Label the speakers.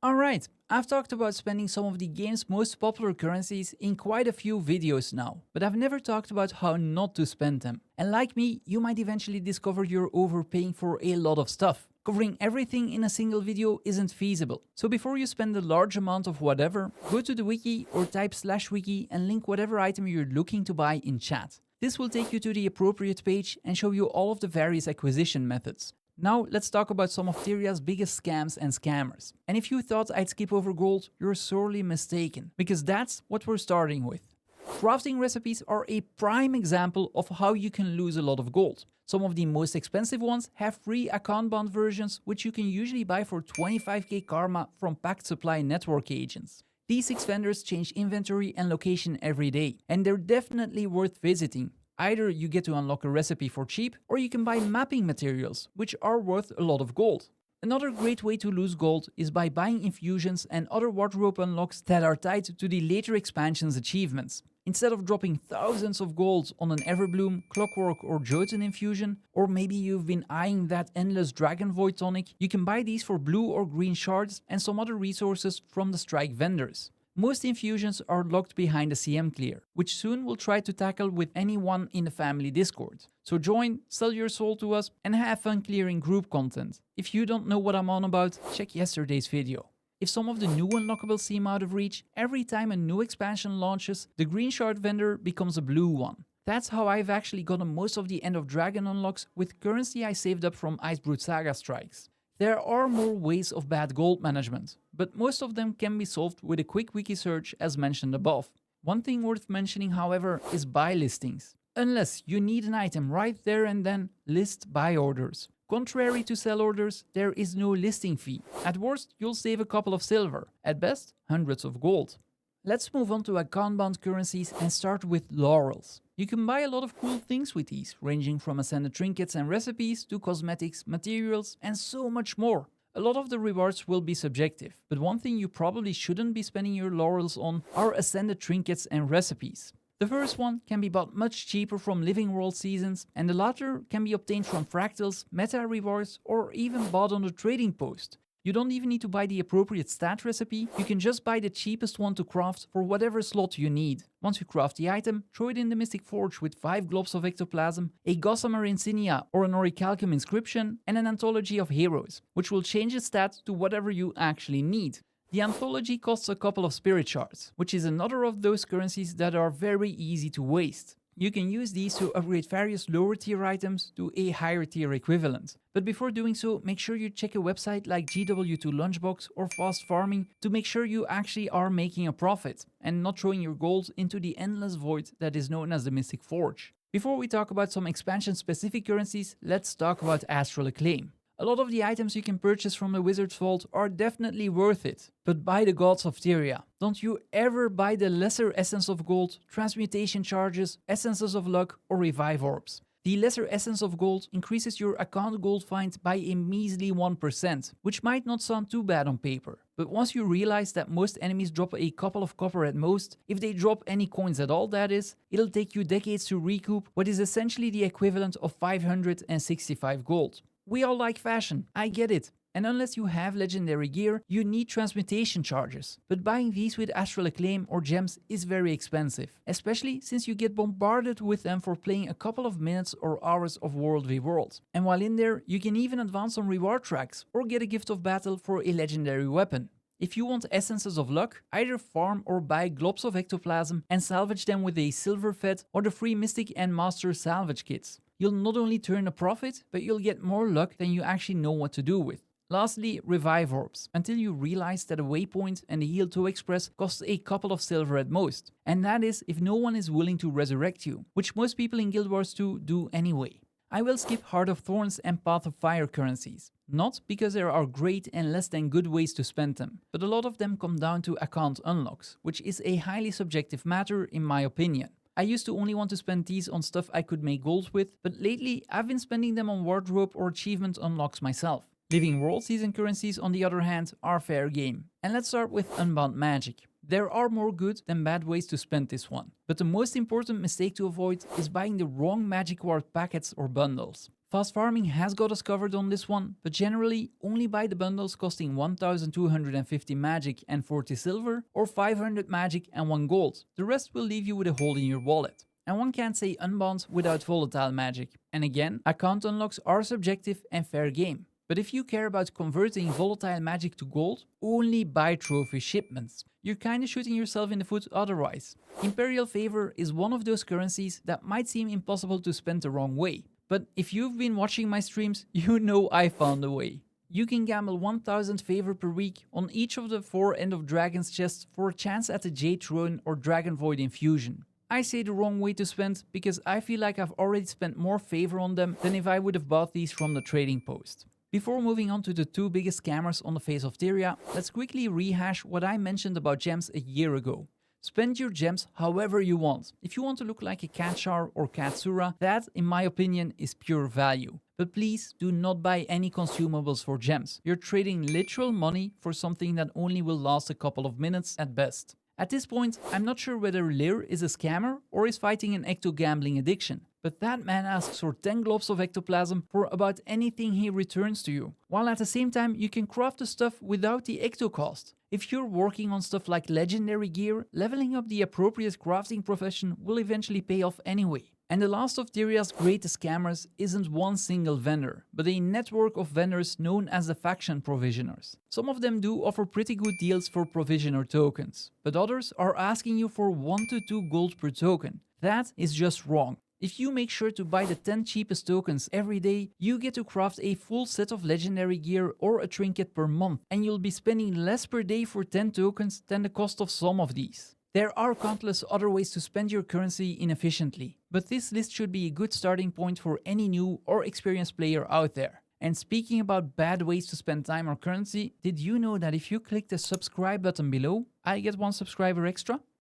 Speaker 1: Alright, I've talked about spending some of the game's most popular currencies in quite a few videos now, but I've never talked about how not to spend them. And like me, you might eventually discover you're overpaying for a lot of stuff. Covering everything in a single video isn't feasible. So before you spend a large amount of whatever, go to the wiki or type /wiki and link whatever item you're looking to buy in chat. This will take you to the appropriate page and show you all of the various acquisition methods. Now let's talk about some of Tyria's biggest scams and scammers. And if you thought I'd skip over gold, you're sorely mistaken, because that's what we're starting with. Crafting recipes are a prime example of how you can lose a lot of gold. Some of the most expensive ones have free account-bound versions, which you can usually buy for 25k karma from packed supply network agents. These 6 vendors change inventory and location every day, and they're definitely worth visiting. Either you get to unlock a recipe for cheap, or you can buy mapping materials, which are worth a lot of gold. Another great way to lose gold is by buying infusions and other wardrobe unlocks that are tied to the later expansion's achievements. Instead of dropping thousands of gold on an Everbloom, Clockwork or Jotun infusion, or maybe you've been eyeing that endless Dragon Void tonic, you can buy these for blue or green shards and some other resources from the Strike vendors. Most infusions are locked behind a CM clear, which soon we'll try to tackle with anyone in the family Discord. So join, sell your soul to us, and have fun clearing group content. If you don't know what I'm on about, check yesterday's video. If some of the new unlockables seem out of reach, every time a new expansion launches, the green shard vendor becomes a blue one. That's how I've actually gotten most of the End of Dragon unlocks with currency I saved up from Icebrood Saga strikes. There are more ways of bad gold management, but most of them can be solved with a quick wiki search as mentioned above. One thing worth mentioning, however, is buy listings. Unless you need an item right there and then, list buy orders. Contrary to sell orders, there is no listing fee. At worst, you'll save a couple of silver, at best, hundreds of gold. Let's move on to account-bound currencies and start with Laurels. You can buy a lot of cool things with these, ranging from ascended trinkets and recipes to cosmetics, materials, and so much more. A lot of the rewards will be subjective, but one thing you probably shouldn't be spending your Laurels on are ascended trinkets and recipes. The first one can be bought much cheaper from Living World seasons, and the latter can be obtained from fractals, meta rewards, or even bought on the trading post. You don't even need to buy the appropriate stat recipe, you can just buy the cheapest one to craft for whatever slot you need. Once you craft the item, throw it in the Mystic Forge with 5 globs of ectoplasm, a Gossamer insignia or an Orichalcum inscription, and an Anthology of Heroes, which will change its stat to whatever you actually need. The Anthology costs a couple of Spirit Shards, which is another of those currencies that are very easy to waste. You can use these to upgrade various lower tier items to a higher tier equivalent. But before doing so, make sure you check a website like GW2 Lunchbox or Fast Farming to make sure you actually are making a profit and not throwing your gold into the endless void that is known as the Mystic Forge. Before we talk about some expansion specific currencies, let's talk about Astral Acclaim. A lot of the items you can purchase from the Wizard's Vault are definitely worth it. But by the gods of Tyria, don't you ever buy the Lesser Essence of Gold, Transmutation Charges, Essences of Luck or Revive Orbs. The Lesser Essence of Gold increases your account gold find by a measly 1%, which might not sound too bad on paper. But once you realize that most enemies drop a couple of copper at most, if they drop any coins at all that is, it'll take you decades to recoup what is essentially the equivalent of 565 gold. We all like fashion, I get it. And unless you have legendary gear, you need transmutation charges. But buying these with Astral Acclaim or gems is very expensive, especially since you get bombarded with them for playing a couple of minutes or hours of World v World. And while in there, you can even advance on reward tracks or get a gift of battle for a legendary weapon. If you want Essences of Luck, either farm or buy globs of ectoplasm and salvage them with a silver fed or the free Mystic and Master salvage kits. You'll not only turn a profit, but you'll get more luck than you actually know what to do with. Lastly, Revive Orbs, until you realize that a Waypoint and the Heal 2 Express cost a couple of silver at most. And that is if no one is willing to resurrect you, which most people in Guild Wars 2 do anyway. I will skip Heart of Thorns and Path of Fire currencies. Not because there are great and less than good ways to spend them, but a lot of them come down to account unlocks, which is a highly subjective matter in my opinion. I used to only want to spend these on stuff I could make gold with, but lately I've been spending them on wardrobe or achievement unlocks myself. Living World season currencies, on the other hand, are fair game. And let's start with Unbound Magic. There are more good than bad ways to spend this one, but the most important mistake to avoid is buying the wrong Magic Ward packets or bundles. Fast farming has got us covered on this one, but generally only buy the bundles costing 1250 magic and 40 silver, or 500 magic and 1 gold. The rest will leave you with a hole in your wallet. And one can't say Unbound without Volatile Magic. And again, account unlocks are subjective and fair game. But if you care about converting Volatile Magic to gold, only buy trophy shipments. You're kinda shooting yourself in the foot otherwise. Imperial Favor is one of those currencies that might seem impossible to spend the wrong way. But if you've been watching my streams, you know I found a way. You can gamble 1000 favor per week on each of the 4 End of Dragons chests for a chance at the Jade Throne or Dragon Void Infusion. I say the wrong way to spend because I feel like I've already spent more favor on them than if I would have bought these from the trading post. Before moving on to the 2 biggest scammers on the face of Tyria, let's quickly rehash what I mentioned about gems a year ago. Spend your gems however you want. If you want to look like a Katshar or Katsura, that, in my opinion, is pure value. But please do not buy any consumables for gems. You're trading literal money for something that only will last a couple of minutes at best. At this point, I'm not sure whether Lyhr is a scammer or is fighting an ecto-gambling addiction. But that man asks for 10 globs of ectoplasm for about anything he returns to you, while at the same time you can craft the stuff without the ecto cost. If you're working on stuff like legendary gear, leveling up the appropriate crafting profession will eventually pay off anyway. And the last of Tyria's greatest scammers isn't one single vendor, but a network of vendors known as the faction provisioners. Some of them do offer pretty good deals for provisioner tokens, but others are asking you for 1 to 2 gold per token. That is just wrong. If you make sure to buy the 10 cheapest tokens every day, you get to craft a full set of legendary gear or a trinket per month, and you'll be spending less per day for 10 tokens than the cost of some of these. There are countless other ways to spend your currency inefficiently, but this list should be a good starting point for any new or experienced player out there. And speaking about bad ways to spend time or currency, did you know that if you click the subscribe button below, I get 1 subscriber extra?